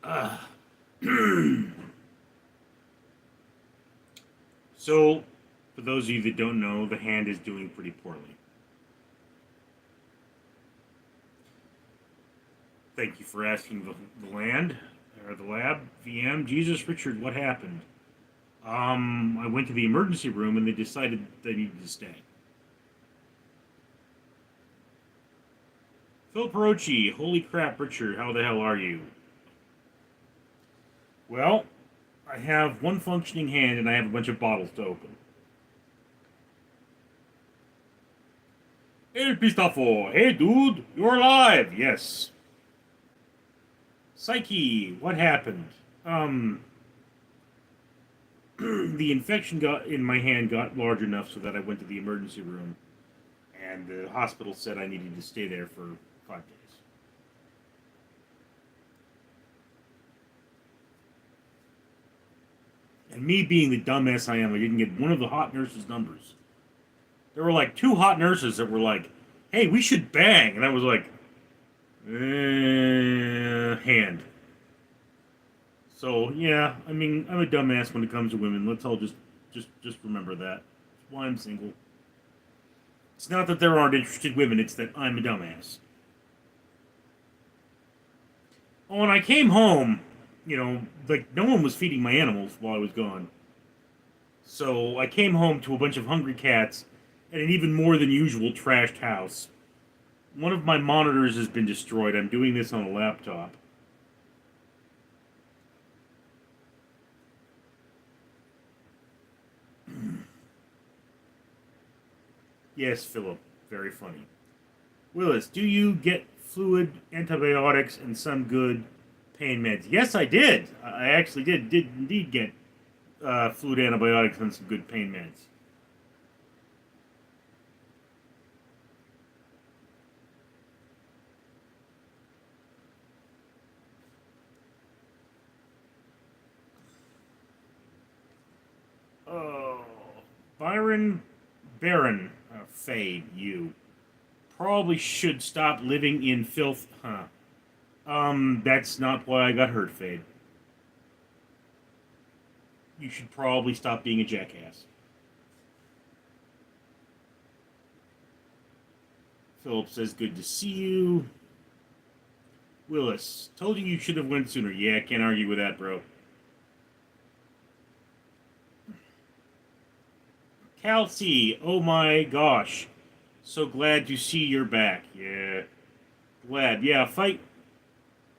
Uh, so, for those of you that don't know, the hand is doing pretty poorly. Thank you for asking the land, or the lab, VM. Jesus, Richard, what happened? I went to the emergency room and they decided they needed to stay. Phil Perochi, holy crap, Richard, how the hell are you? Well, I have one functioning hand and I have a bunch of bottles to open. El Pistafo, hey dude, you're alive, yes. Psyche, what happened? The infection got in my hand got large enough so that I went to the emergency room, and the hospital said I needed to stay there for 5 days. And me being the dumbass I am, I didn't get one of the hot nurses' numbers. There were like two hot nurses that were like, "Hey, we should bang," and I was like, hand. So yeah, I mean, I'm a dumbass when it comes to women. Let's all just remember that. That's why I'm single. It's not that there aren't interested women; it's that I'm a dumbass. Well, when I came home, like no one was feeding my animals while I was gone. So I came home to a bunch of hungry cats and an even more than usual trashed house. One of my monitors has been destroyed. I'm doing this on a laptop. Yes, Philip. Very funny. Willis, do you get fluid, antibiotics, and some good pain meds? Yes, I did. I actually did indeed get fluid antibiotics and some good pain meds. Oh, Byron Barron, Fade, you probably should stop living in filth, huh? That's not why I got hurt, Fade. You should probably stop being a jackass. Philip says, good to see you. Willis, told you should have went sooner. Yeah, can't argue with that, bro. Calci, oh my gosh. So glad to see you're back. Yeah, glad. Yeah, fight.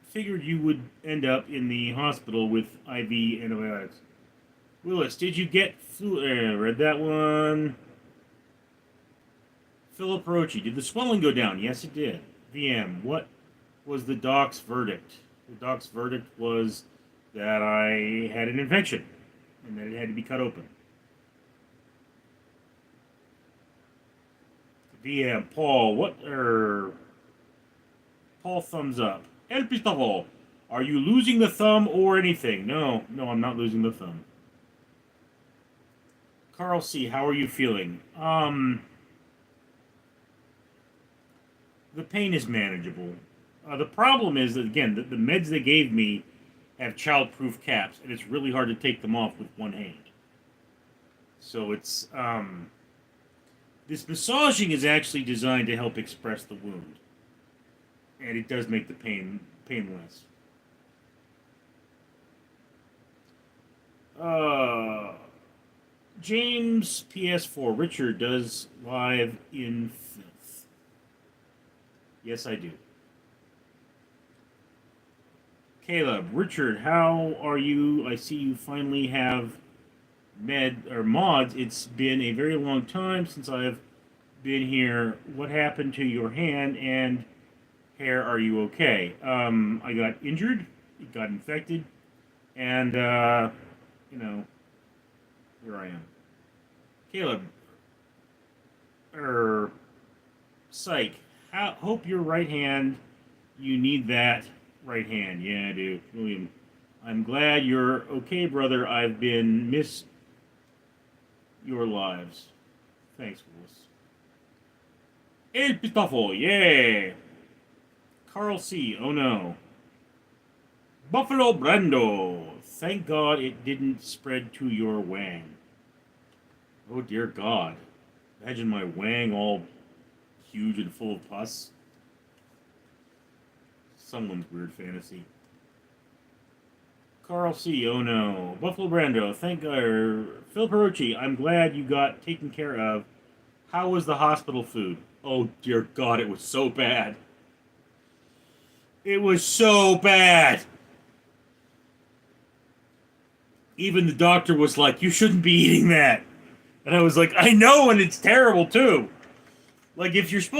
Figured you would end up in the hospital with IV antibiotics. Willis, did you get flu? Read that one. Philip Rochi, did the swelling go down? Yes, it did. VM, what was the doc's verdict? The doc's verdict was that I had an infection and that it had to be cut open. VM, Paul, Paul thumbs up. El Pistavo, are you losing the thumb or anything? No, I'm not losing the thumb. Carl C, how are you feeling? The pain is manageable. The problem is that, again, the meds they gave me have child-proof caps, and it's really hard to take them off with one hand. So this massaging is actually designed to help express the wound, and it does make the pain painless. Uh, James PS4 Richard does live in filth. Yes, I do. Caleb, Richard, how are you? I see you finally have mods. It's been a very long time since I've been here. What happened to your hand and hair? Are you okay? I got injured. It got infected, and you know, here I am. Caleb, er, psych. Hope your right hand. You need that right hand. Yeah, I do, William. I'm glad you're okay, brother. I've been miss your lives. Thanks, Willis. El Pitafo, yeah. Carl C. Oh no. Buffalo Brando. Thank God it didn't spread to your wang. Oh dear God. Imagine my wang all huge and full of pus. Someone's weird fantasy. Carl C. Oh no. Buffalo Brando. Thank God. Phil Perucci. I'm glad you got taken care of. How was the hospital food? Oh dear God, it was so bad. It was so bad. Even the doctor was like, "You shouldn't be eating that," and I was like, "I know, and it's terrible too." Like if you're not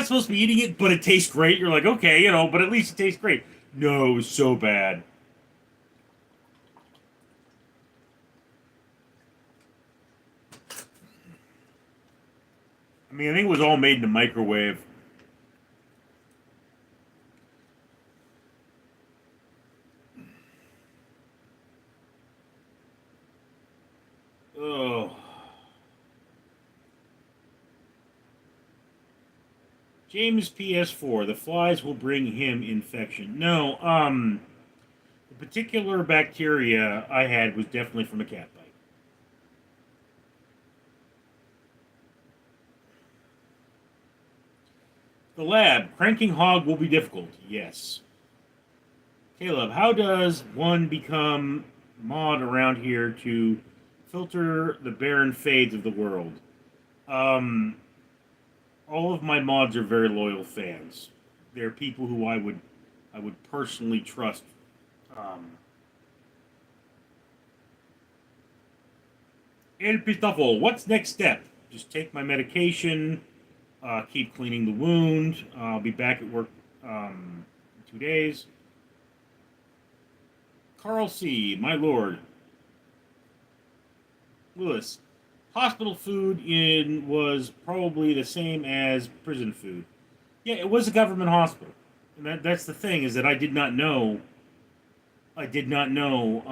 supposed to be eating it, but it tastes great. You're like, okay, but at least it tastes great. No, it was so bad. I mean, I think it was all made in the microwave. Oh. James PS4, the flies will bring him infection. No, the particular bacteria I had was definitely from a cat bite. The lab, cranking hog will be difficult. Yes. Caleb, how does one become mod around here to filter the barren fades of the world? Um, all of my mods are very loyal fans. They're people who I would personally trust. Um, El Pistafo, what's next step? Just take my medication, keep cleaning the wound. I'll be back at work in 2 days. Carl C., my lord. Lewis, hospital food in was probably the same as prison food. Yeah, it was a government hospital. And that's the thing is that I did not know. I did not know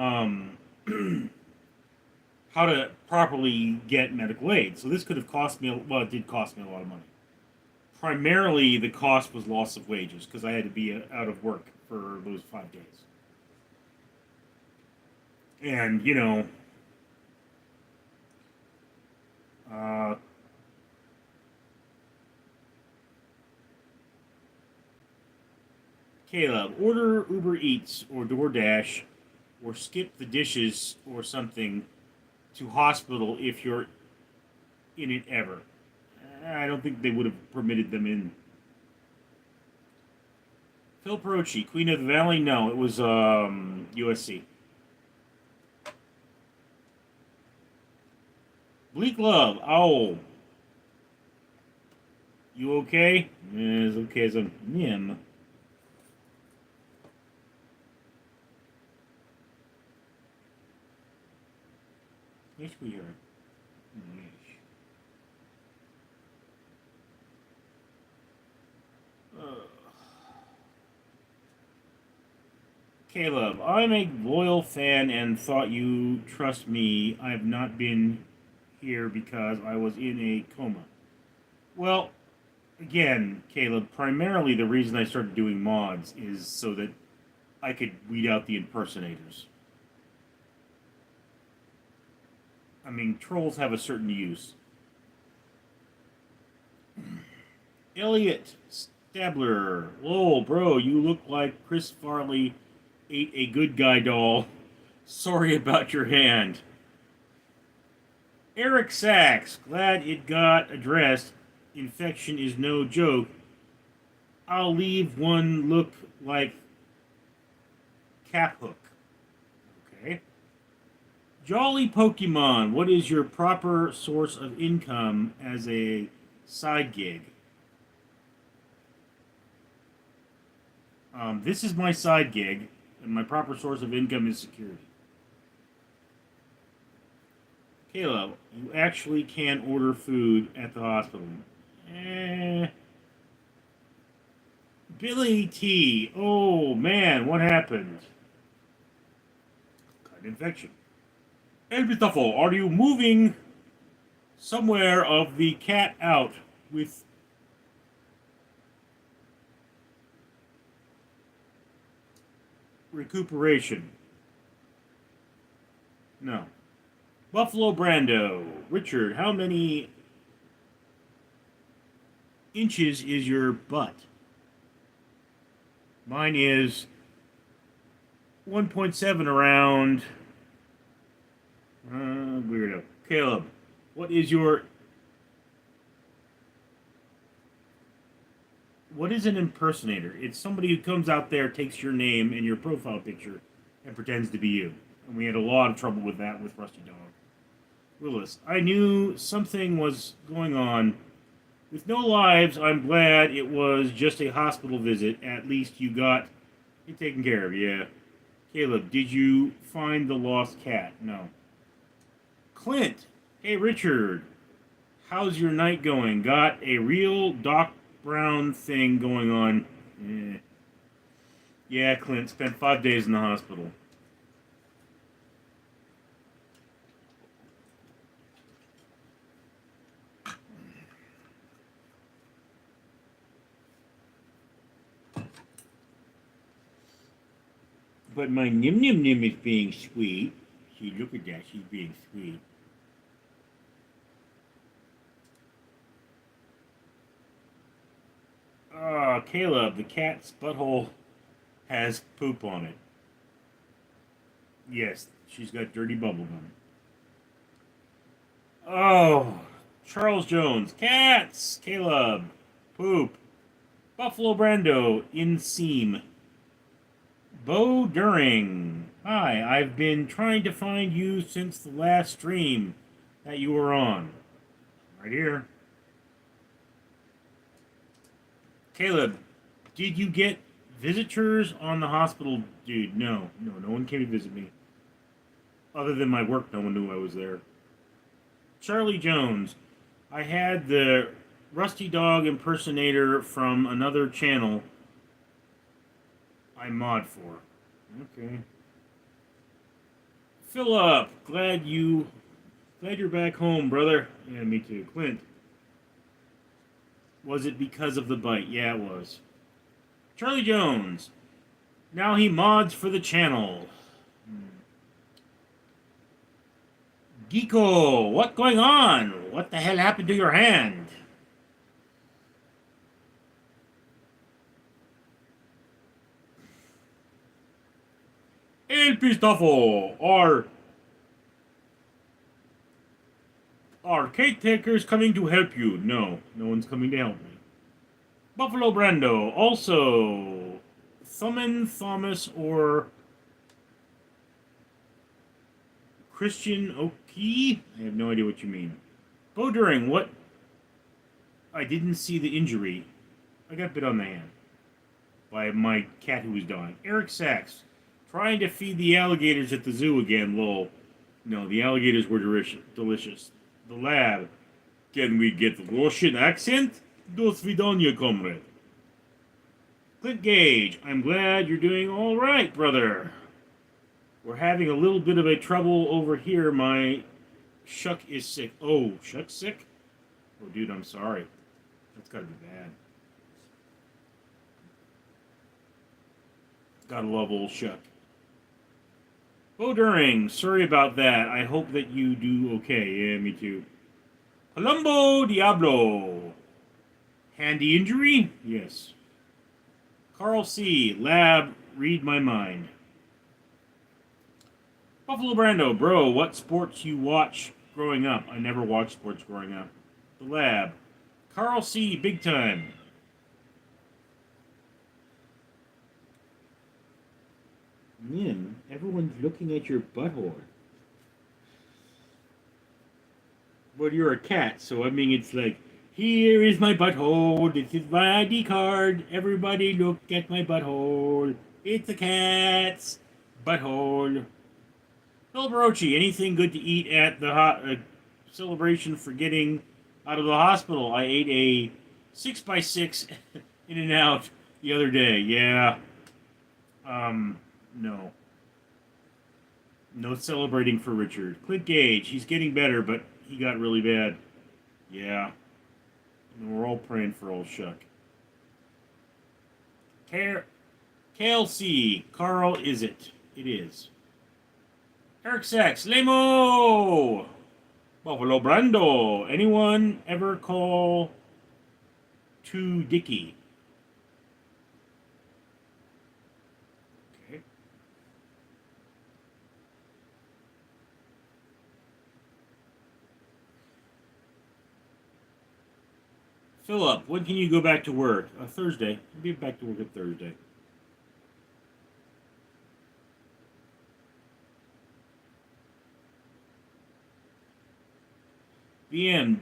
how to properly get medical aid. So this could have cost me. Well, it did cost me a lot of money. Primarily, the cost was loss of wages because I had to be out of work for those 5 days. And uh, Caleb, order Uber Eats or DoorDash or skip the dishes or something to hospital if you're in it ever. I don't think they would have permitted them in. Phil Perochi, Queen of the Valley? No, it was USC. Bleak Love, Owl. You okay? As okay as a Nim. Yes, we are. Yes. Caleb, I'm a loyal fan and thought you trust me. I have not been here because I was in a coma. Well, again, Caleb, primarily the reason I started doing mods is so that I could weed out the impersonators. I mean, trolls have a certain use. Elliot Stabler, lol, bro, you look like Chris Farley ate a good guy doll. Sorry about your hand. Eric Sachs, glad it got addressed. Infection is no joke. I'll leave one look like Cap Hook. Okay. Jolly Pokemon, what is your proper source of income as a side gig? This is my side gig, and my proper source of income is security. Caleb, you actually can order food at the hospital. Eh. Billy T. Oh man, what happened? Got an infection. El Bitafo, are you moving somewhere of the cat out with recuperation. No. Buffalo Brando. Richard, how many inches is your butt? Mine is 1.7 around. Weirdo. Caleb, what is your. What is an impersonator? It's somebody who comes out there, takes your name and your profile picture, and pretends to be you. And we had a lot of trouble with that with Rusty Dog. Willis, I knew something was going on. With no lives, I'm glad it was just a hospital visit. At least you got it taken care of, yeah. Caleb, did you find the lost cat? No. Clint, hey Richard, how's your night going? Got a real Doc Brown thing going on. Yeah, Clint, spent 5 days in the hospital. But my Nim Nim Nim is being sweet. See, look at that. She's being sweet. Oh, Caleb, the cat's butthole has poop on it. Yes, she's got dirty bubblegum. Oh, Charles Jones. Cats! Caleb. Poop. Buffalo Brando. Inseam. Bo During. Hi, I've been trying to find you since the last stream that you were on. Right here. Caleb, did you get visitors on the hospital? Dude, no one came to visit me. Other than my work, no one knew I was there. Charlie Jones, I had the Rusty Dog impersonator from another channel I mod for. Okay. Philip, glad you're back home, brother. Yeah, me too. Clint, was it because of the bite? Yeah, it was. Charlie Jones, now he mods for the channel. Geeko, what going on? What the hell happened to your hand? El Pistafo, are caretakers coming to help you? No one's coming to help me. Buffalo Brando, also Thummin Thomas or Christian Oki? I have no idea what you mean. Bo During, what? I didn't see the injury. I got bit on the hand by my cat who was dying. Eric Sachs, trying to feed the alligators at the zoo again, lol. No, the alligators were delicious. The lab. Can we get Russian accent? Do svidanya, comrade. Clint Gage, I'm glad you're doing all right, brother. We're having a little bit of a trouble over here. My Shuck is sick. Oh, Shuck's sick? Oh, dude, I'm sorry. That's gotta be bad. Gotta love old Shuck. Bo During, sorry about that. I hope that you do okay. Yeah, me too. Columbo Diablo. Handy injury? Yes. Carl C. Lab, read my mind. Buffalo Brando, bro, what sports you watch growing up? I never watched sports growing up. The Lab. Carl C. Big time. Nim, everyone's looking at your butthole. Well, you're a cat, so I mean, it's like, here is my butthole, this is my ID card, everybody look at my butthole. It's a cat's butthole. Bill Barochi, anything good to eat at the celebration for getting out of the hospital? I ate a 6x6 in and out the other day, yeah. No. No celebrating for Richard. Clint Gage, he's getting better, but he got really bad. Yeah. And we're all praying for old Shuck. KLC, Carl, is it? It is. Eric Sachs, Lemo! Buffalo Brando. Anyone ever call to Dicky? Okay. Philip, when can you go back to work? Thursday. I'll be back to work on Thursday. BM,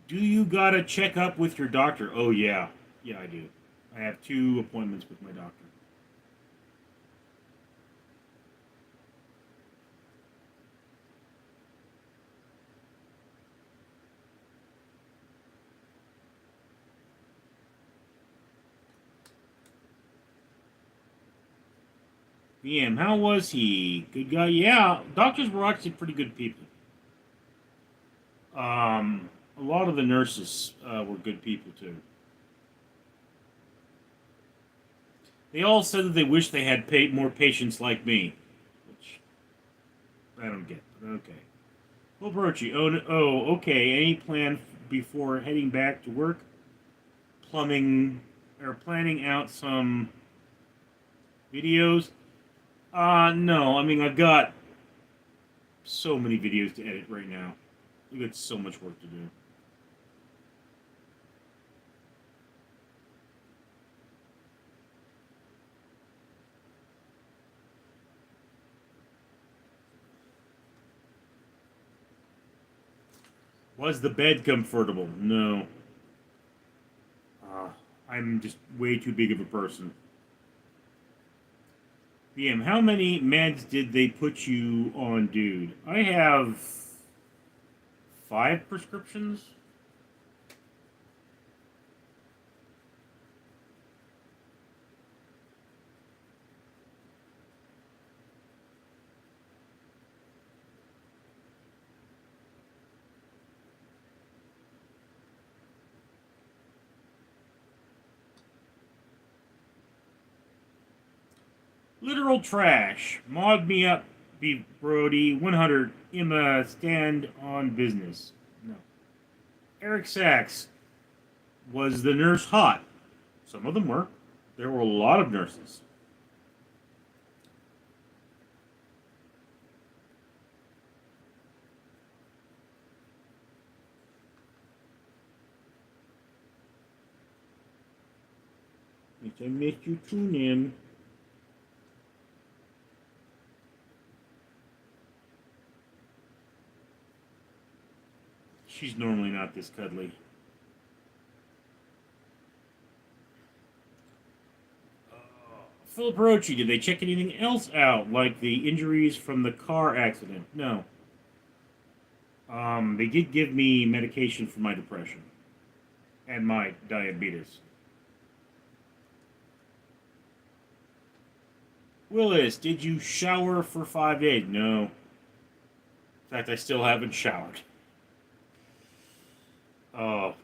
do you gotta check up with your doctor? Oh, yeah. Yeah, I do. I have 2 appointments with my doctor. BM, how was he? Good guy? Yeah, doctors were actually pretty good people. A lot of the nurses were good people too. They all said that they wish they had more patients like me, which I don't get. But okay. Well, Brochi. Okay. Any plan before heading back to work? Plumbing or planning out some videos? No. I mean, I've got so many videos to edit right now. We've got so much work to do. Was the bed comfortable? No. Uh, I'm just way too big of a person. BM, how many meds did they put you on, dude? I have 5 prescriptions. Literal trash. Mod me up, be Brody. 100. Emma, stand on business. No. Eric Sachs. Was the nurse hot? Some of them were. There were a lot of nurses. I missed you, tune in. She's normally not this cuddly. Philip Rochi, did they check anything else out, like the injuries from the car accident? No. They did give me medication for my depression and my diabetes. Willis, did you shower for 5 days? No. In fact, I still haven't showered.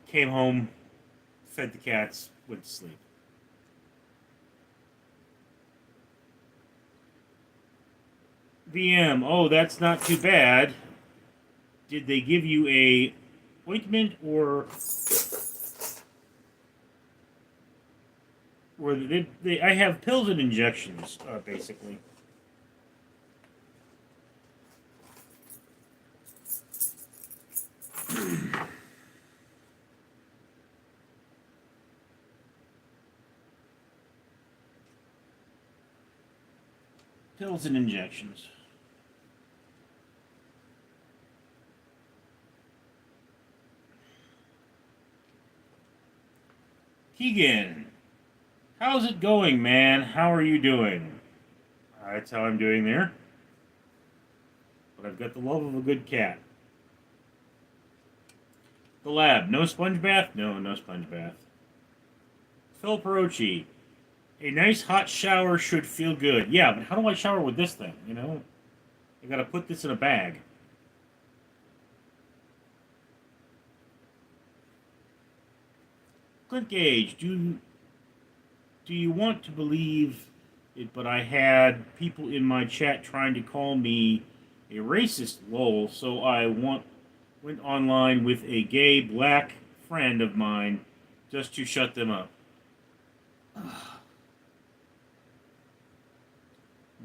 Came home, fed the cats, went to sleep. VM, oh, that's not too bad. Did they give you a ointment or I have pills and injections, basically. Pills and injections. Keegan, how's it going, man? How are you doing? That's how I'm doing there. But I've got the love of a good cat. The lab, no sponge bath? No, no sponge bath. Phil Perochi, a nice hot shower should feel good. Yeah, but how do I shower with this thing, you know? I gotta put this in a bag. Clint Gage, do you want to believe but I had people in my chat trying to call me a racist, lol. So went online with a gay black friend of mine just to shut them up.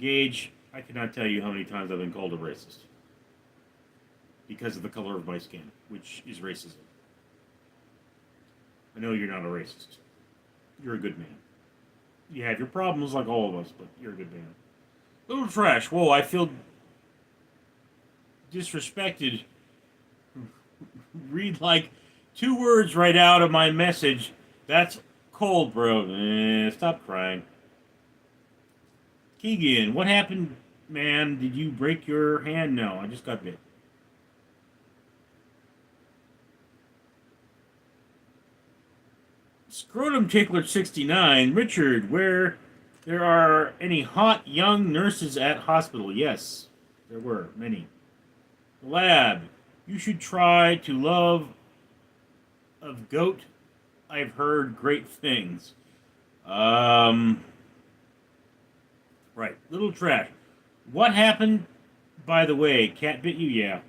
Gage, I cannot tell you how many times I've been called a racist because of the color of my skin, which is racism. I know you're not a racist. You're a good man. You have your problems like all of us, but you're a good man. Little trash. Whoa, I feel disrespected. Read like 2 words right out of my message. That's cold, bro. Stop crying. Keegan, what happened, man? Did you break your hand? No, I just got bit. Scrotum Tickler 69. Richard, where there are any hot young nurses at hospital? Yes, there were many. Lab, you should try to love of goat. I've heard great things. Right. Little trash. What happened, by the way? Cat bit you? Yeah.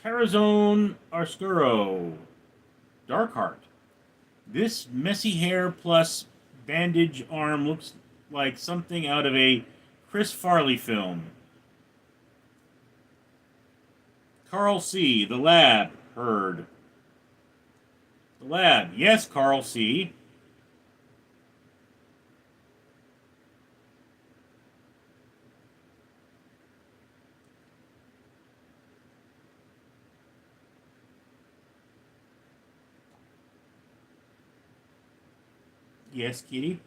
Carazone Arsturo. Darkheart. This messy hair plus bandage arm looks like something out of a Chris Farley film. Carl C. The Lab. Heard. The Lab. Yes, Carl C. Yes, Kitty.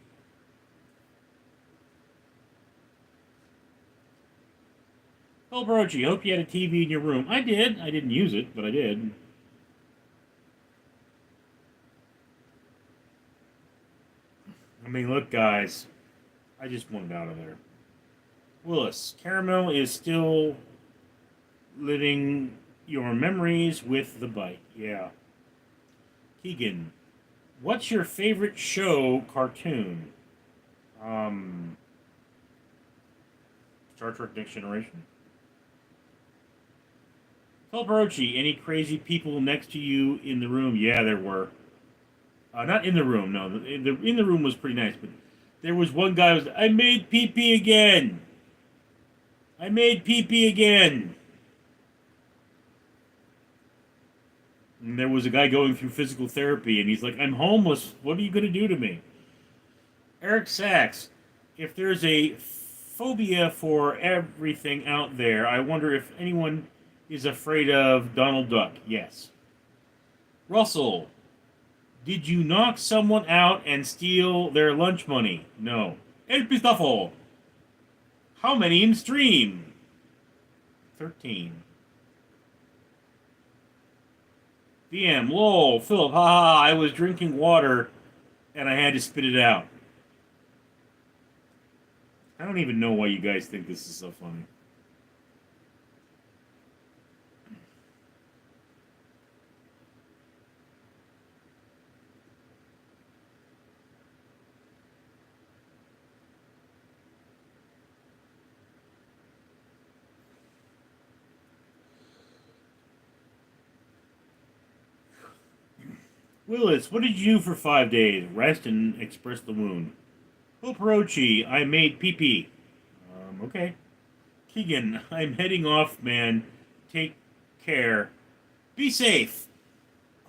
Oh, Brochi, hope you had a TV in your room. I did. I didn't use it, but I did. I mean, look, guys. I just wanted out of there. Willis, Caramel is still living your memories with the bite. Yeah. Keegan, what's your favorite show cartoon? Um, Star Trek Next Generation? Felperochi, any crazy people next to you in the room? Yeah, there were. Not in the room, no. In the room was pretty nice, but there was one guy who was, I made pee pee again. I made pee pee again. And there was a guy going through physical therapy, and he's like, I'm homeless. What are you going to do to me? Eric Sachs, if there's a phobia for everything out there, I wonder if anyone is afraid of Donald Duck. Yes. Russell, did you knock someone out and steal their lunch money? No. El Pistafo, how many in stream? 13. VM, lol, Philip, haha, I was drinking water and I had to spit it out. I don't even know why you guys think this is so funny. Willis, what did you do for 5 days? Rest and express the wound. Oporochi, I made pee pee. Okay. Keegan, I'm heading off, man. Take care. Be safe.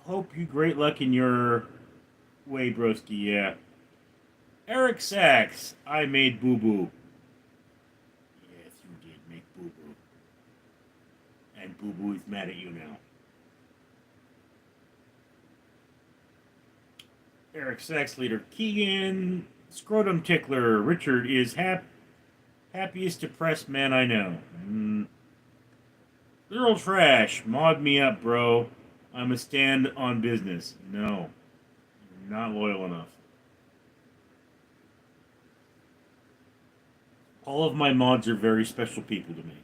Hope you great luck in your way, broski, yeah. Eric Sachs, I made boo boo. Yes, you did make boo boo. And boo boo is mad at you now. Eric Sachs leader Keegan, Scrotum Tickler, Richard is happiest depressed man I know. Literal trash, mod me up, bro. I'm a stand on business. No, you're not loyal enough. All of my mods are very special people to me.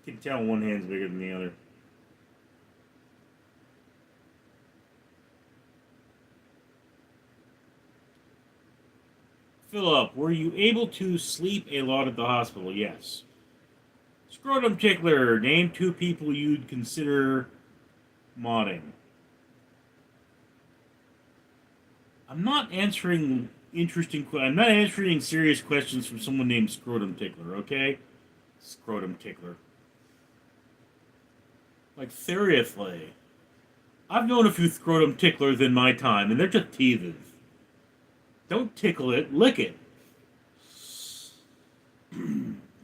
Can tell one hand's bigger than the other. Philip, were you able to sleep a lot at the hospital? Yes. Scrotum Tickler, name two people you'd consider modding. I'm not answering I'm not answering serious questions from someone named Scrotum Tickler, okay? Scrotum Tickler. Like, seriously. I've known a few Scrotum Ticklers in my time, and they're just teethers. Don't tickle it, lick it.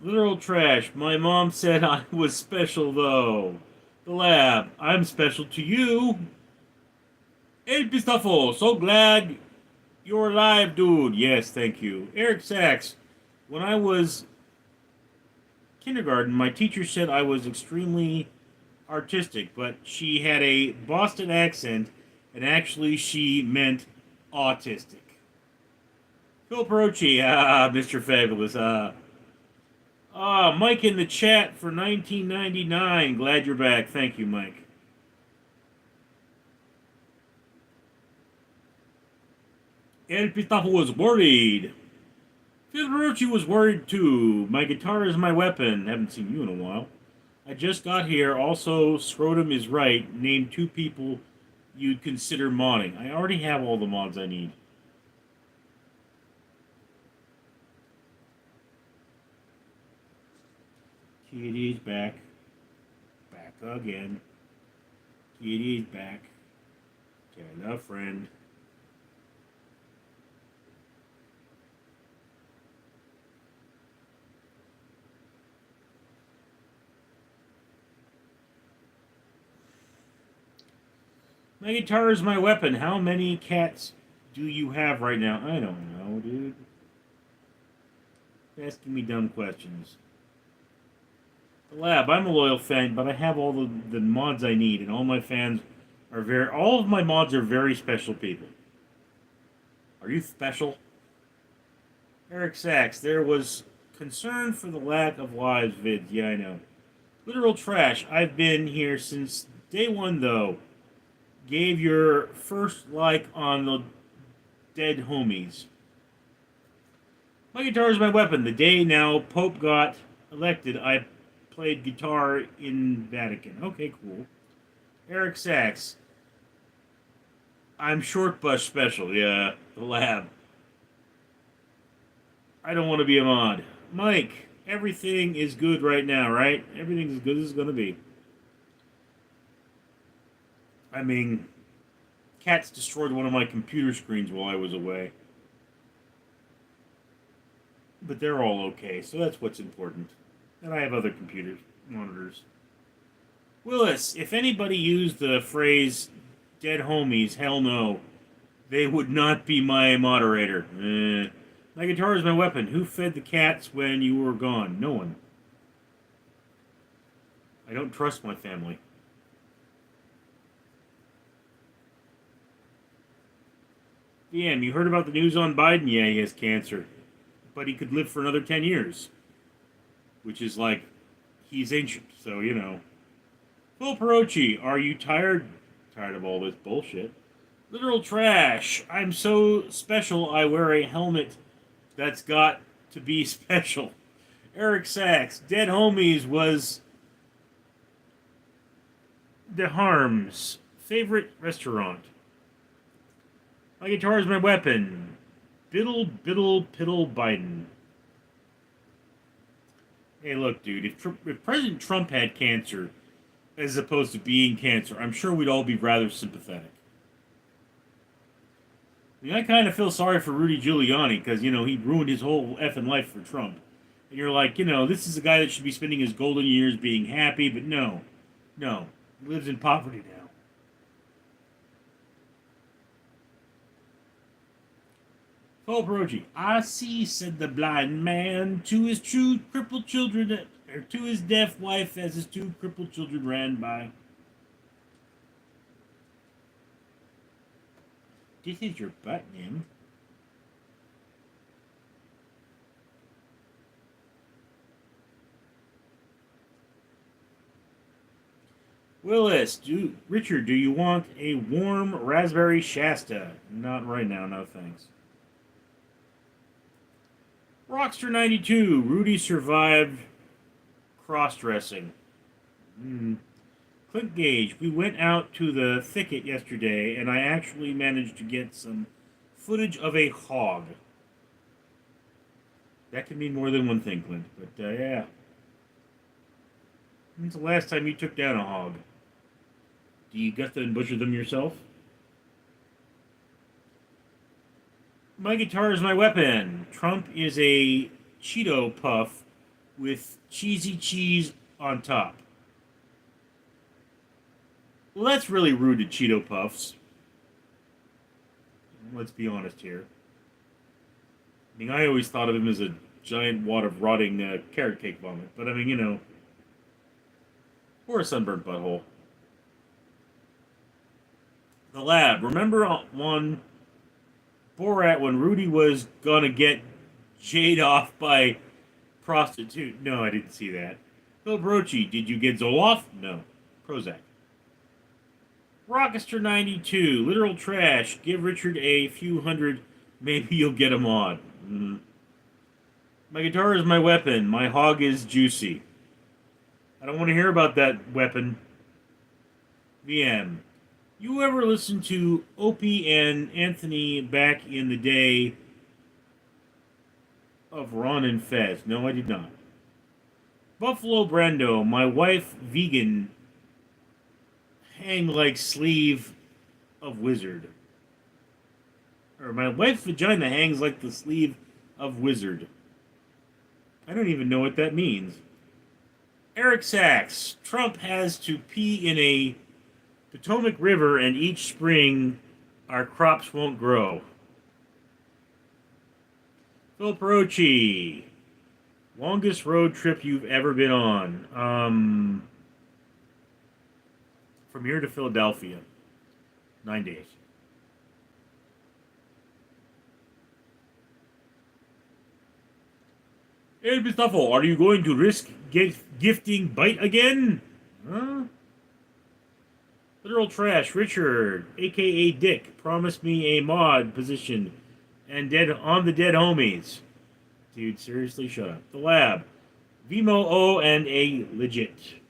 Literal trash. My mom said I was special, though. The lab. I'm special to you. Hey, Pistafo, so glad you're alive, dude. Yes, thank you. Eric Sachs. When I was kindergarten, my teacher said I was extremely artistic, but she had a Boston accent, and actually she meant autistic. Phil Perochi, Mr. Fabulous, Mike in the chat for 1999. Glad you're back. Thank you, Mike. El Pistafo was worried. Phil Perochi was worried too. My guitar is my weapon. Haven't seen you in a while. I just got here. Also, Scrotum is right. Name two people you'd consider modding. I already have all the mods I need. Kitty's back. Back again. Kitty's back. Tell a friend. My guitar is my weapon. How many cats do you have right now? I don't know, dude. Asking me dumb questions. The lab, I'm a loyal fan, but I have all the mods I need, and all my fans are all of my mods are very special people. Are you special? Eric Sachs, there was concern for the lack of lives vids. Yeah, I know. Literal trash. I've been here since day one, though. Gave your first like on the dead homies. My guitar is my weapon. The day now Pope got elected, I played guitar in Vatican. Okay, cool. Eric Sachs. I'm short bus special. Yeah, the lab. I don't want to be a mod. Mike, everything is good right now, right? Everything's as good as it's going to be. I mean, cats destroyed one of my computer screens while I was away. But they're all okay, so that's what's important. And I have other computer monitors. Willis, if anybody used the phrase dead homies, hell no. They would not be my moderator. My guitar is my weapon. Who fed the cats when you were gone? No one. I don't trust my family. DM, you heard about the news on Biden? Yeah, he has cancer. But he could live for another 10 years. Which is like, he's ancient, so you know. Phil Perochi, are you tired? Tired of all this bullshit. Literal trash. I'm so special I wear a helmet that's got to be special. Eric Sachs, Dead Homies was the Harm's favorite restaurant. My guitar is my weapon. Biddle, biddle, piddle, Biden. Hey, look, dude, if President Trump had cancer, as opposed to being cancer, I'm sure we'd all be rather sympathetic. I mean, I kind of feel sorry for Rudy Giuliani, because, you know, he ruined his whole effing life for Trump. And you're like, you know, this is a guy that should be spending his golden years being happy, but no. No. He lives in poverty now. Paul Perochi, I see, said the blind man to his two crippled children, or to his deaf wife as his two crippled children ran by. This is your butt, Nim. Willis, Richard, do you want a warm raspberry Shasta? Not right now, no thanks. Rockster92, Rudy survived cross-dressing. Clint Gage, we went out to the thicket yesterday, and I actually managed to get some footage of a hog. That can mean more than one thing, Clint, but yeah. When's the last time you took down a hog? Do you gut them and butcher them yourself? My guitar is my weapon. Trump is a Cheeto puff with cheesy cheese on top. Well, that's really rude to Cheeto puffs. Let's be honest here. I mean, I always thought of him as a giant wad of rotting carrot cake vomit, but I mean, you know, or a sunburnt butthole. The Lab. Remember on Borat when Rudy was gonna get Jade off by prostitute? No, I didn't see that. Phil Brochi, did you get Zoloft? No. Prozac. Rockester 92, literal trash. Give Richard a few hundred, maybe you'll get a mod. My guitar is my weapon. My hog is juicy. I don't want to hear about that weapon. VM. You ever listen to Opie and Anthony back in the day of Ron and Fez? No, I did not. Buffalo Brando, my wife vegan, hang like sleeve of wizard. Or my wife's vagina hangs like the sleeve of wizard. I don't even know what that means. Eric Sachs, Trump has to pee in a Potomac River, and each spring our crops won't grow. Phil Perochi, longest road trip you've ever been on? From here to Philadelphia, 9 days. Hey, Mustafa, are you going to risk gifting Bite again? Huh? Literal Trash, Richard, a.k.a. Dick, promised me a mod position and on the Dead Homies. Dude, seriously, shut up. The Lab, Vimo O and a legit.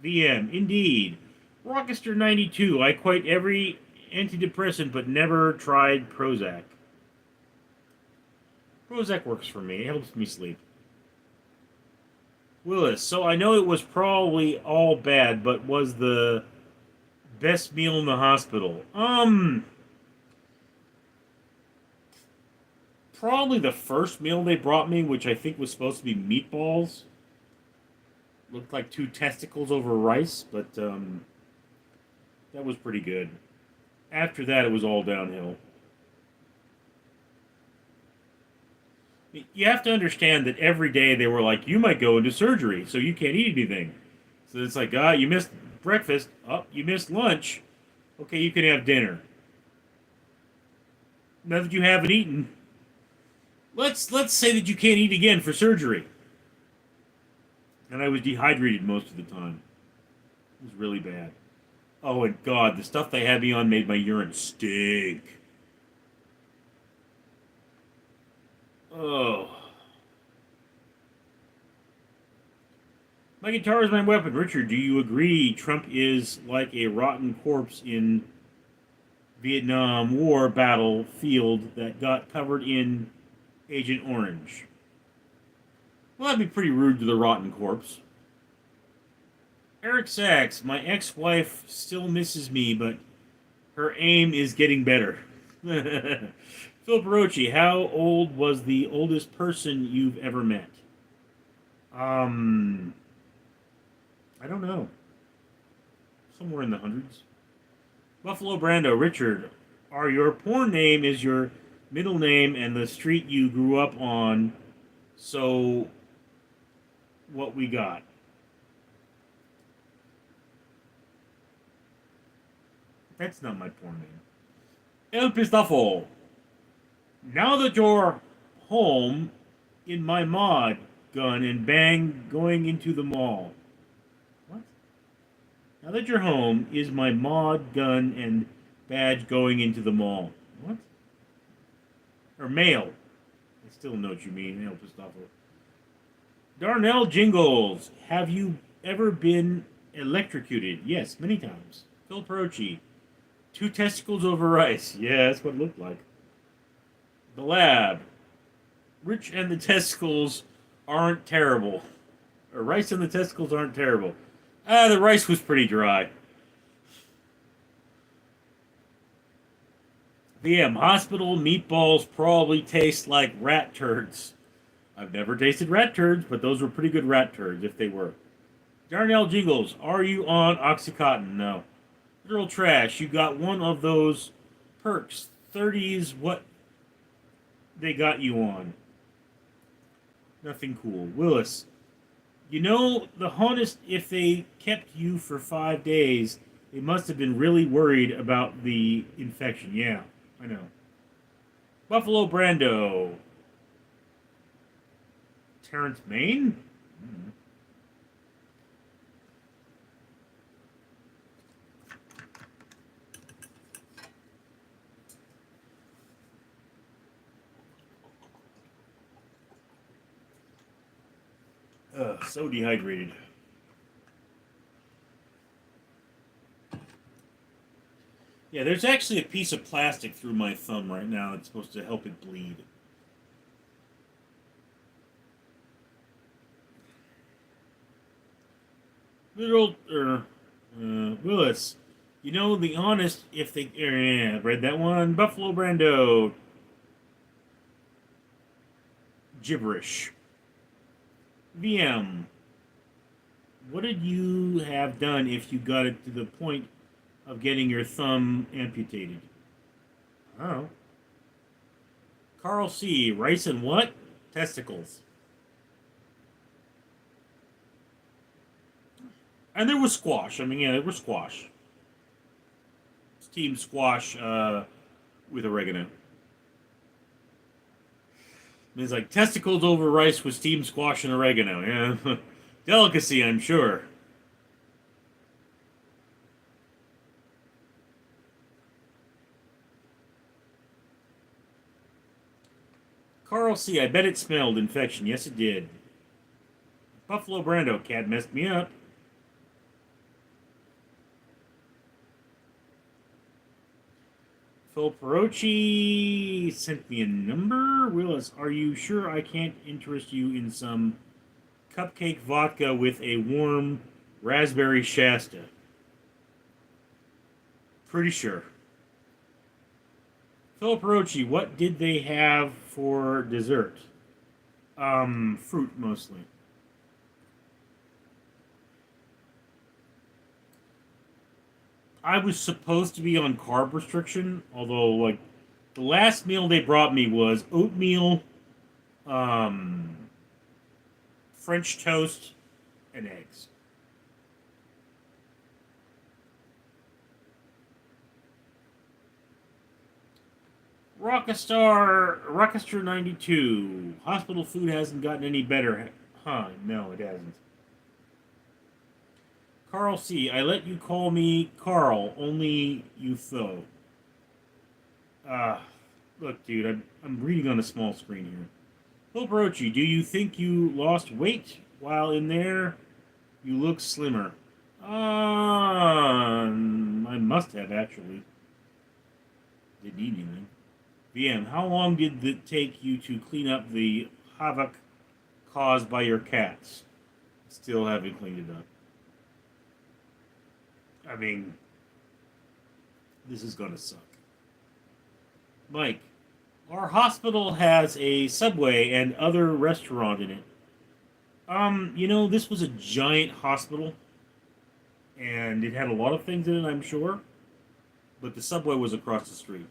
VM, indeed. Rockester 92, I quite every antidepressant but never tried Prozac. Prozac works for me, it helps me sleep. Willis, so I know it was probably all bad, but was the best meal in the hospital? Probably the first meal they brought me, which I think was supposed to be meatballs. Looked like two testicles over rice, but that was pretty good. After that, it was all downhill. You have to understand that every day they were like, you might go into surgery, so you can't eat anything. So it's like, you missed breakfast. Oh, you missed lunch. Okay, you can have dinner. Now that you haven't eaten, let's say that you can't eat again for surgery. And I was dehydrated most of the time. It was really bad. Oh, and God, the stuff they had me on made my urine stink. Oh. My guitar is my weapon. Richard, do you agree Trump is like a rotten corpse in Vietnam War battlefield that got covered in Agent Orange? Well, that'd be pretty rude to the rotten corpse. Eric Sachs, my ex-wife still misses me, but her aim is getting better. Phil Perochi, how old was the oldest person you've ever met? I don't know. Somewhere in the hundreds. Buffalo Brando, Richard, are your porn name is your middle name and the street you grew up on, so what we got? That's not my porn name. El Pistafo. Now that you're home in my mod gun and bang going into the mall. What? Now that your home is my mod, gun, and badge going into the mall. What? Or mail. I still know what you mean. Mail pissed off. Darnell Jingles. Have you ever been electrocuted? Yes, many times. Phil Perochi. Two testicles over ice. Yeah, that's what it looked like. The Lab. Rich and the testicles aren't terrible. Or rice and the testicles aren't terrible. The rice was pretty dry. VM. Hospital meatballs probably taste like rat turds. I've never tasted rat turds, but those were pretty good rat turds if they were. Darnell Jingles, are you on Oxycontin? No. Literal trash, you got one of those perks. 30s, what they got you on. Nothing cool. Willis, you know, the honest, if they kept you for 5 days, they must have been really worried about the infection. Yeah, I know. Buffalo Brando. Terrence Maine? So dehydrated. Yeah, there's actually a piece of plastic through my thumb right now that's supposed to help it bleed. Little, Willis, you know, the honest, if they, yeah, read that one. Buffalo Brando. Gibberish. VM, what did you have done if you got it to the point of getting your thumb amputated? Oh. Carl C. Rice and what? Testicles. And there was squash. I mean, yeah, there was squash. It's team squash with oregano. It's like testicles over rice with steamed squash and oregano. Yeah, delicacy, I'm sure. Carl C. I bet it smelled infection. Yes, it did. Buffalo Brando. Cat messed me up. Phil Perochi sent me a number. Willis, are you sure I can't interest you in some cupcake vodka with a warm raspberry Shasta? Pretty sure. Phil Perochi, what did they have for dessert? Fruit mostly. I was supposed to be on carb restriction, although like the last meal they brought me was oatmeal, um, French toast, and eggs. Rockestar 92. Hospital food hasn't gotten any better. Huh, no, it hasn't. Carl C. I let you call me Carl, only you though. Ah, look, dude, I'm reading on a small screen here. Phil Brochi, do you think you lost weight while in there? You look slimmer. I must have actually. Didn't eat anything. VM, how long did it take you to clean up the havoc caused by your cats? Still haven't cleaned it up. I mean, this is gonna suck. Mike, our hospital has a Subway and other restaurant in it. This was a giant hospital, and it had a lot of things in it, I'm sure, but the Subway was across the street.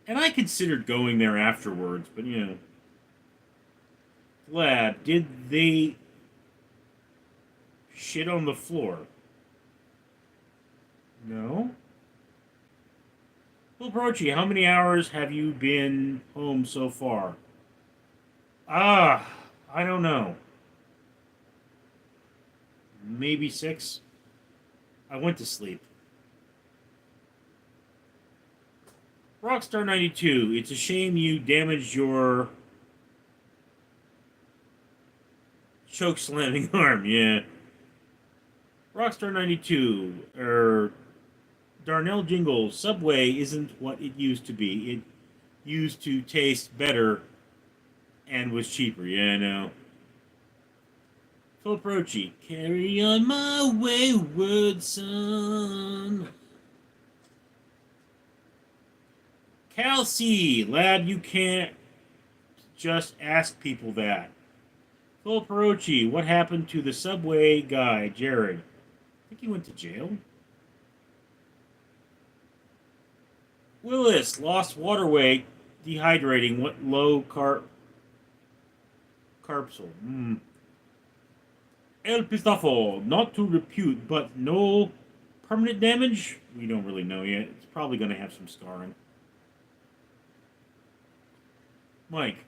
And I considered going there afterwards, but, Lad, did they shit on the floor? No? Well, Brochi, how many hours have you been home so far? I don't know. Maybe 6? I went to sleep. Rockstar 92, it's a shame you damaged your choke slamming arm, yeah. Rockstar 92, Darnell Jingles, Subway isn't what it used to be. It used to taste better and was cheaper, yeah, I know. Philip Rochi, carry on my wayward son. Cal C, lad, you can't just ask people that. Philip Rochi, what happened to the Subway guy, Jared? I think he went to jail. Willis, lost water weight, dehydrating, what low carpsel. El Pistafo, not to repute, but no permanent damage? We don't really know yet. It's probably going to have some scarring. Mike,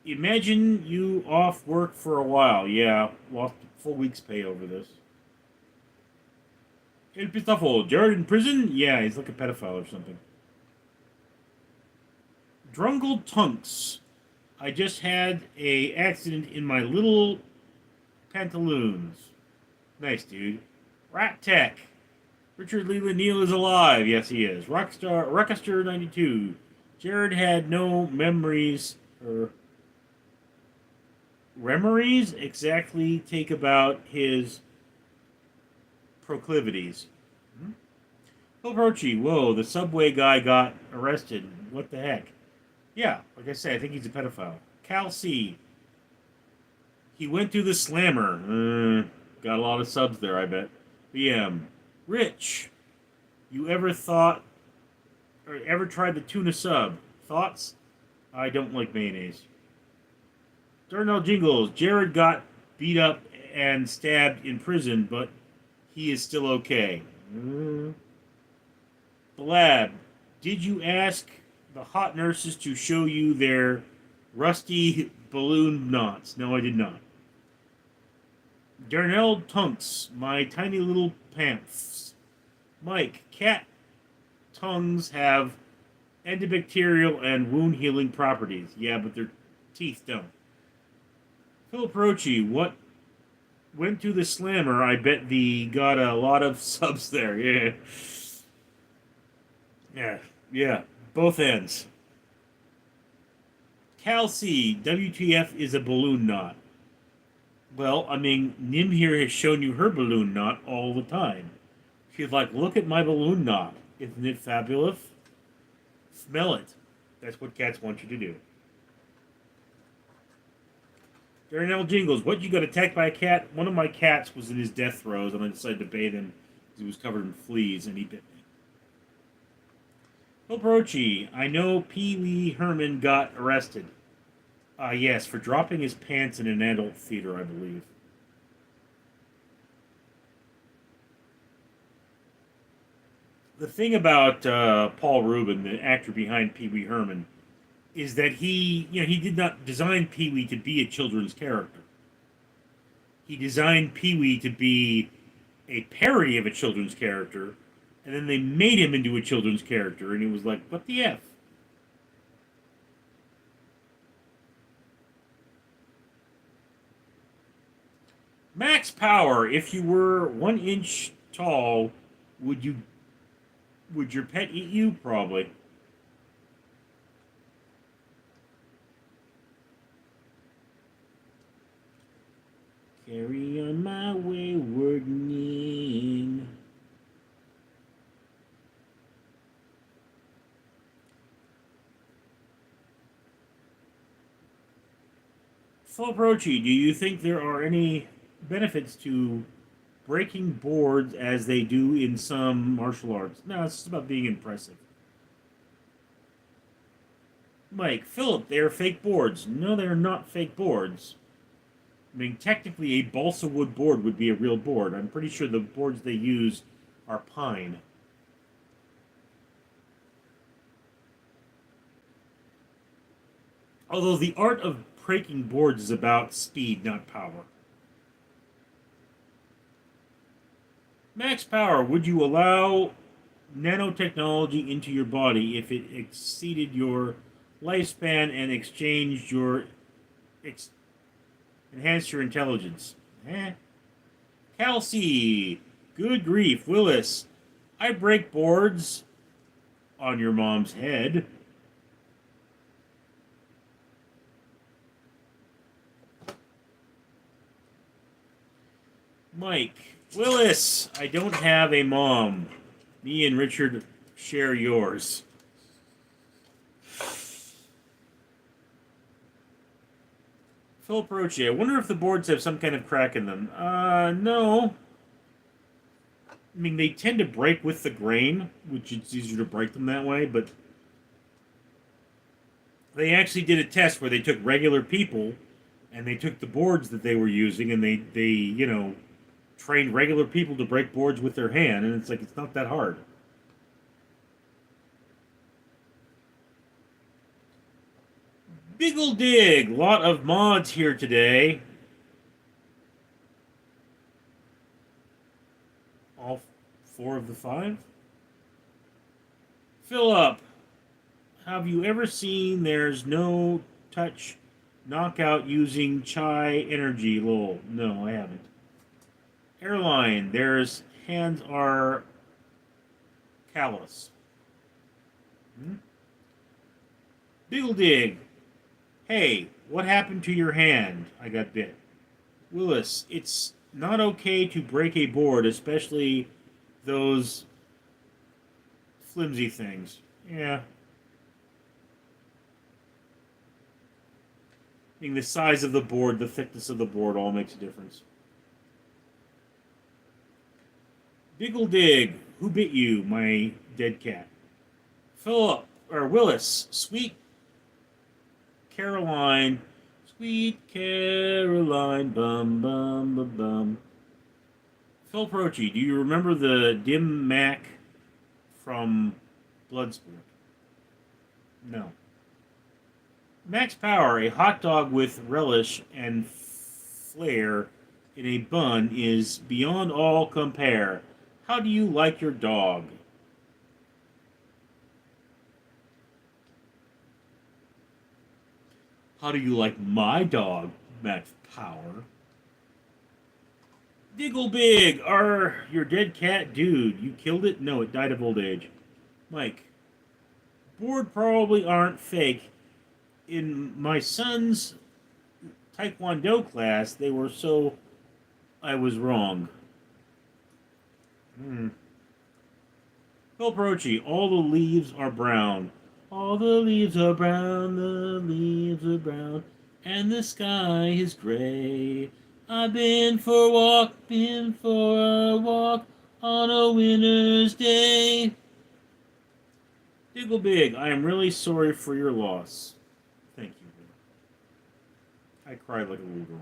imagine you off work for a while. Yeah, lost a full week's pay over this. El Pistafo, Jared in prison? Yeah, he's like a pedophile or something. Drungle Tunks. I just had a accident in my little pantaloons. Nice, dude. Rat Tech. Richard Leland Neal is alive. Yes, he is. Rockstar 92. Jared had no memories or remeries exactly take about his proclivities. Rochi, whoa, the subway guy got arrested. What the heck? Yeah, like I said, I think he's a pedophile. Cal C. He went to the slammer. Got a lot of subs there, I bet. BM. Rich. You ever thought or ever tried the tuna sub? Thoughts? I don't like mayonnaise. Darnell Jingles. Jared got beat up and stabbed in prison, but he is still okay. Blab. Did you ask the hot nurses to show you their rusty balloon knots? No, I did not. Darnell Tunks, my tiny little pants. Mike, cat tongues have antibacterial and wound healing properties. Yeah, but their teeth don't. Philip Rochi, what went to the slammer? I bet the got a lot of subs there. Yeah. Yeah. Both ends. Cal C, WTF is a balloon knot. Well, I mean, Nim here has shown you her balloon knot all the time. She's like, look at my balloon knot. Isn't it fabulous? Smell it. That's what cats want you to do. Darnell Jingles, what, you got attacked by a cat? One of my cats was in his death throes, and I decided to bathe him because he was covered in fleas, and he bit me. Oprochi, I know Pee Wee Herman got arrested. Yes, for dropping his pants in an adult theater, I believe. The thing about Paul Rubin, the actor behind Pee Wee Herman, is that he did not design Pee Wee to be a children's character. He designed Pee Wee to be a parody of a children's character, and then they made him into a children's character, and it was like, what the F? Max Power, if you were 1 inch tall, would your pet eat you? Probably. Carry on my wayward ning. Fulbrochi, do you think there are any benefits to breaking boards as they do in some martial arts? No, it's just about being impressive. Mike, Philip, they are fake boards. No, they are not fake boards. I mean, technically, a balsa wood board would be a real board. I'm pretty sure the boards they use are pine. Although the art of breaking boards is about speed, not power. Max Power, would you allow nanotechnology into your body if it exceeded your lifespan and exchanged your ex- enhanced your intelligence? Eh? Kelsey, good grief, Willis. I break boards on your mom's head. Mike, Willis, I don't have a mom. Me and Richard share yours. Philip Roche, I wonder if the boards have some kind of crack in them. No. I mean, they tend to break with the grain, which it's easier to break them that way, but they actually did a test where they took regular people and they took the boards that they were using and they trained regular people to break boards with their hand, and it's like, it's not that hard. Biggle Dig, lot of mods here today. All four of the five. Philip, have you ever seen There's No Touch Knockout using Chai Energy? Lol. No, I haven't. Airline, there's hands are callous. Hmm? Biggle Dig, hey, what happened to your hand? I got bit. Willis, it's not okay to break a board, especially those flimsy things. Yeah. I mean, the size of the board, the thickness of the board all makes a difference. Biggle Dig, who bit you, my dead cat? Philip, or Willis, sweet Caroline, sweet Caroline, bum bum bum bum. Phil Prochi, do you remember the Dim Mac from Bloodsport? No. Max Power, a hot dog with relish and flair in a bun is beyond all compare. How do you like your dog? How do you like my dog, Max Power? Diggle Big, your dead cat dude. You killed it? No, it died of old age. Mike, board probably aren't fake. In my son's Taekwondo class, they were so I was wrong. Phil Perochi, all the leaves are brown. All the leaves are brown, the leaves are brown, and the sky is gray. I've been for a walk on a winter's day. Diggle Big, I am really sorry for your loss. Thank you. I cried like a little girl.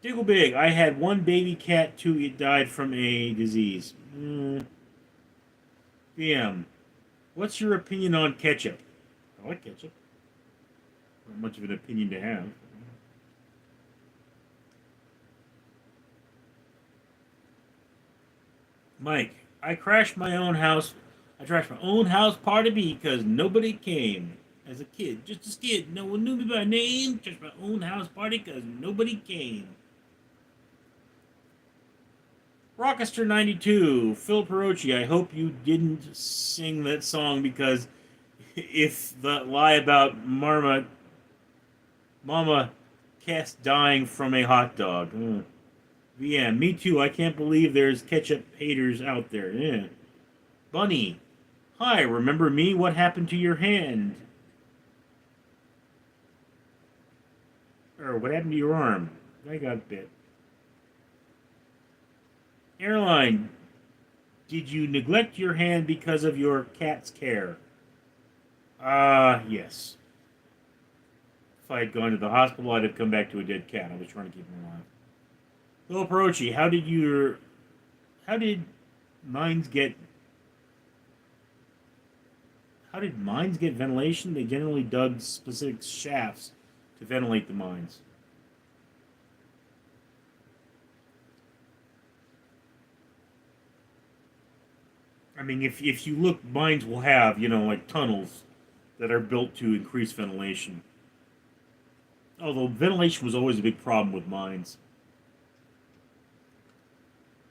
Diggle Big, I had one baby cat too. It died from a disease. DM, what's your opinion on ketchup? I like ketchup. Not much of an opinion to have. Mike, I crashed my own house. I trashed my own house party because nobody came. As a kid, just a kid, no one knew me by name. Just my own house party because nobody came. Rockester 92, Phil Perochi, I hope you didn't sing that song because if the lie about Mama Cass dying from a hot dog. Yeah, me too. I can't believe there's ketchup haters out there. Yeah. Bunny, hi, remember me? What happened to your hand? Or what happened to your arm? I got bit. Airline, did you neglect your hand because of your cat's care? Yes. If I had gone to the hospital, I'd have come back to a dead cat. I was trying to keep him alive. Philip Rochi, how did mines get ventilation? They generally dug specific shafts to ventilate the mines. I mean, if you look, mines will have, like tunnels that are built to increase ventilation. Although ventilation was always a big problem with mines.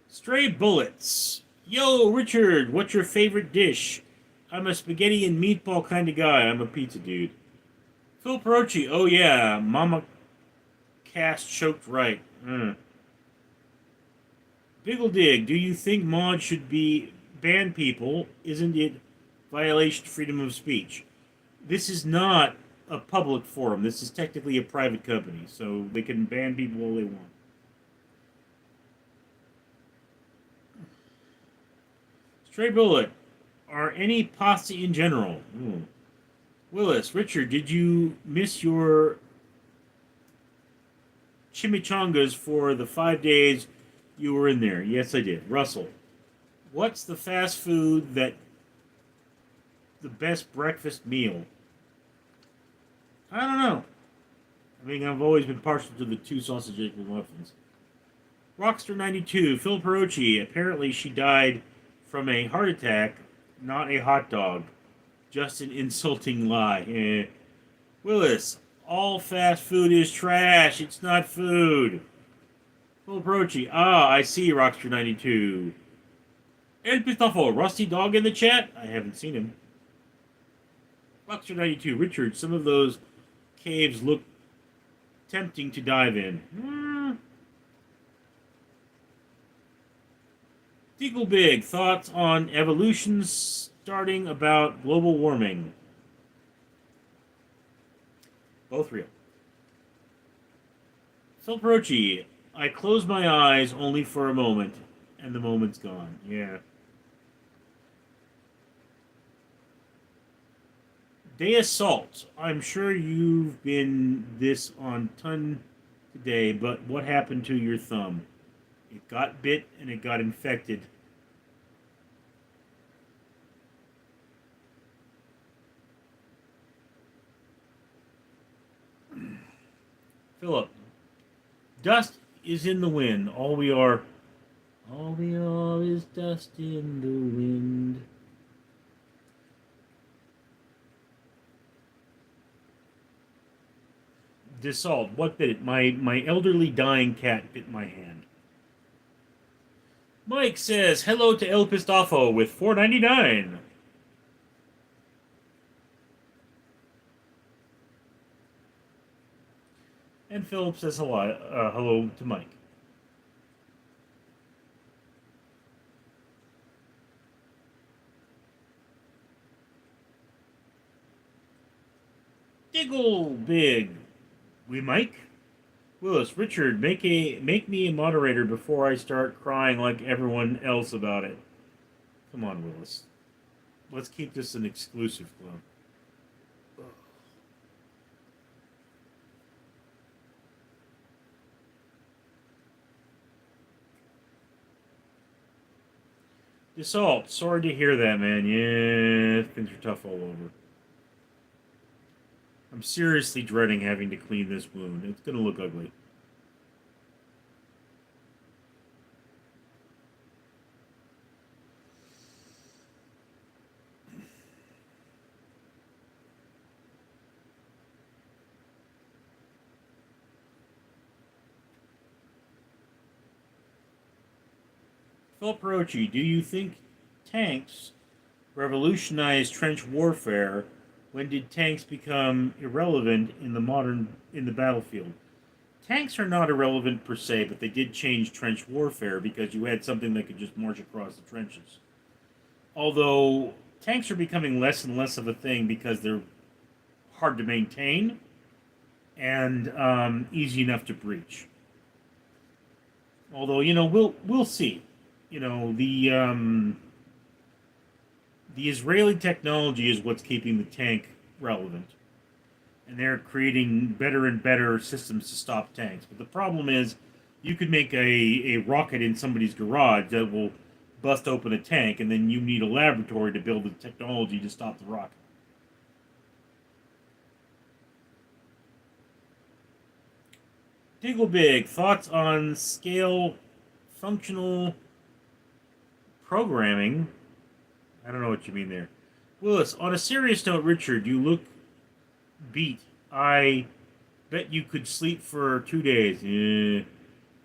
Stray bullets. Yo, Richard, what's your favorite dish? I'm a spaghetti and meatball kind of guy. I'm a pizza dude. Phil Perochi. Oh yeah, Mama Cast choked right. Biggle Dig. Do you think mods should be ban people? Isn't it violation of freedom of speech? This is not a public forum. This is technically a private company, so they can ban people all they want. Stray Bullet. Are any pasta in general? Ooh. Willis, Richard, did you miss your chimichangas for the 5 days you were in there? Yes, I did. Russell, what's the fast food that the best breakfast meal? I don't know. I mean, I've always been partial to the two sausage egg muffins. Rockster92, Phil Perochi. Apparently, she died from a heart attack, not a hot dog. Just an insulting lie. Willis, all fast food is trash. It's not food. Phil Perochi. Ah, I see, Rockster92. El Pistafo, Rusty Dog in the chat? I haven't seen him. Rockster92, Richard, some of those caves look tempting to dive in. Deagle Big, thoughts on evolution starting about global warming? Both real. Phil Perochi, I close my eyes only for a moment, and the moment's gone. Yeah. Day Assault. I'm sure you've been this on ton today, but what happened to your thumb? It got bit and it got infected. Philip, dust is in the wind. All we are is dust in the wind. Dissolved. What bit it? My elderly dying cat bit my hand. Mike says hello to El Pistafo with $4.99. And Philip says hello to Mike. Diggle Big. We Mike? Willis, Richard, make me a moderator before I start crying like everyone else about it. Come on, Willis. Let's keep this an exclusive club. Assault, sorry to hear that, man. Yeah, things are tough all over. I'm seriously dreading having to clean this wound. It's gonna look ugly. Phil Perochi, do you think tanks revolutionized trench warfare? When did tanks become irrelevant in the battlefield? Tanks are not irrelevant per se, but they did change trench warfare because you had something that could just march across the trenches. Although tanks are becoming less and less of a thing because they're hard to maintain and easy enough to breach. Although we'll see. The Israeli technology is what's keeping the tank relevant. And they're creating better and better systems to stop tanks. But the problem is, you could make a rocket in somebody's garage that will bust open a tank, and then you need a laboratory to build the technology to stop the rocket. Digglebig, thoughts on scale functional programming I don't know what you mean there. Willis, on a serious note, Richard, you look beat. I bet you could sleep for 2 days.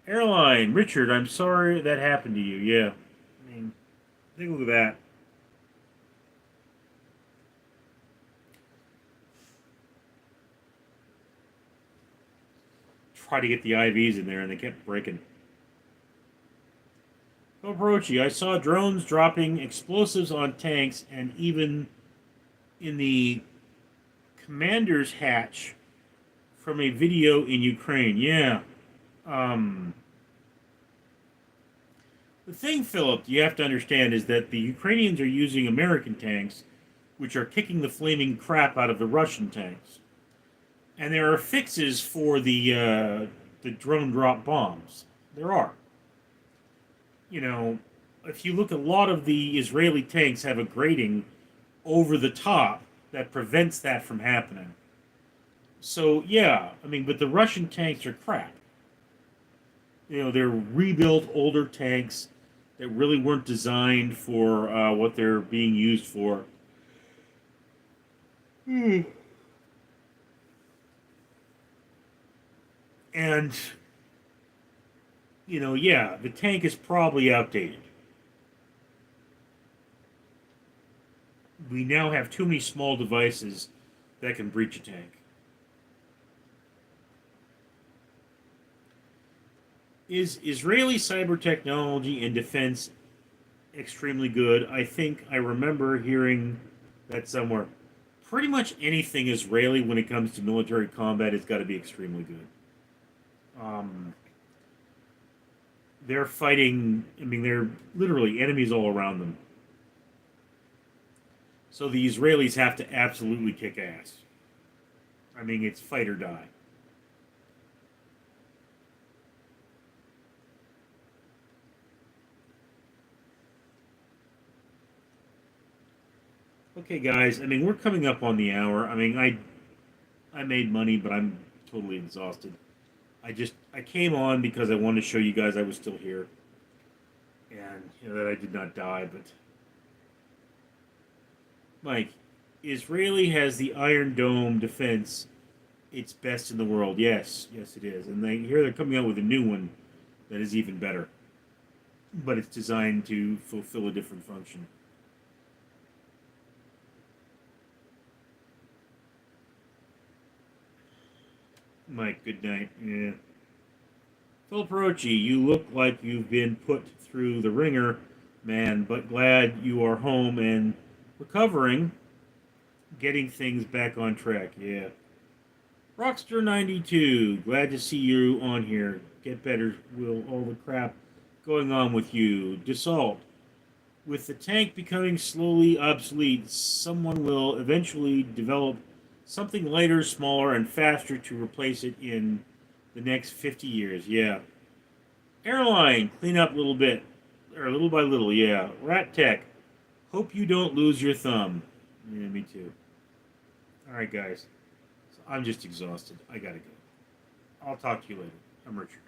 Airline, Richard, I'm sorry that happened to you. Yeah. I mean, take a look at that. Try to get the IVs in there, and they kept breaking. Orochi, I saw drones dropping explosives on tanks and even in the commander's hatch from a video in Ukraine. Yeah. Um, the thing, Philip, you have to understand is that the Ukrainians are using American tanks, which are kicking the flaming crap out of the Russian tanks. And there are fixes for the drone drop bombs. There are. You know, if you look, a lot of the Israeli tanks have a grating over the top that prevents that from happening. So yeah, I mean, but the Russian tanks are crap. You know, they're rebuilt older tanks that really weren't designed for what they're being used for. Hmm. And you know, yeah, the tank is probably outdated. We now have too many small devices that can breach a tank. Is Israeli cyber technology and defense extremely good? I think I remember hearing that somewhere. Pretty much anything Israeli when it comes to military combat has got to be extremely good. Um, they're fighting, I mean, they're literally enemies all around them. So the Israelis have to absolutely kick ass. I mean, it's fight or die. Okay, guys. I mean, we're coming up on the hour. I mean, I made money, but I'm totally exhausted. I came on because I wanted to show you guys I was still here, and you know that I did not die. But Mike, Israeli has the Iron Dome defense. It's best in the world. Yes, yes, it is. And here they're coming out with a new one that is even better, but it's designed to fulfill a different function. Mike, good night. Yeah. Phil Perochi, you look like you've been put through the ringer, man, but glad you are home and recovering, getting things back on track. Yeah. Rockster92, glad to see you on here. Get better, Will, all the crap going on with you. Dassault, with the tank becoming slowly obsolete, someone will eventually develop something lighter, smaller, and faster to replace it in the next 50 years. Yeah. Airline, clean up a little bit. Or little by little, yeah. Rat Tech, hope you don't lose your thumb. Yeah, me too. Alright, guys. So I'm just exhausted. I gotta go. I'll talk to you later. I'm Richard.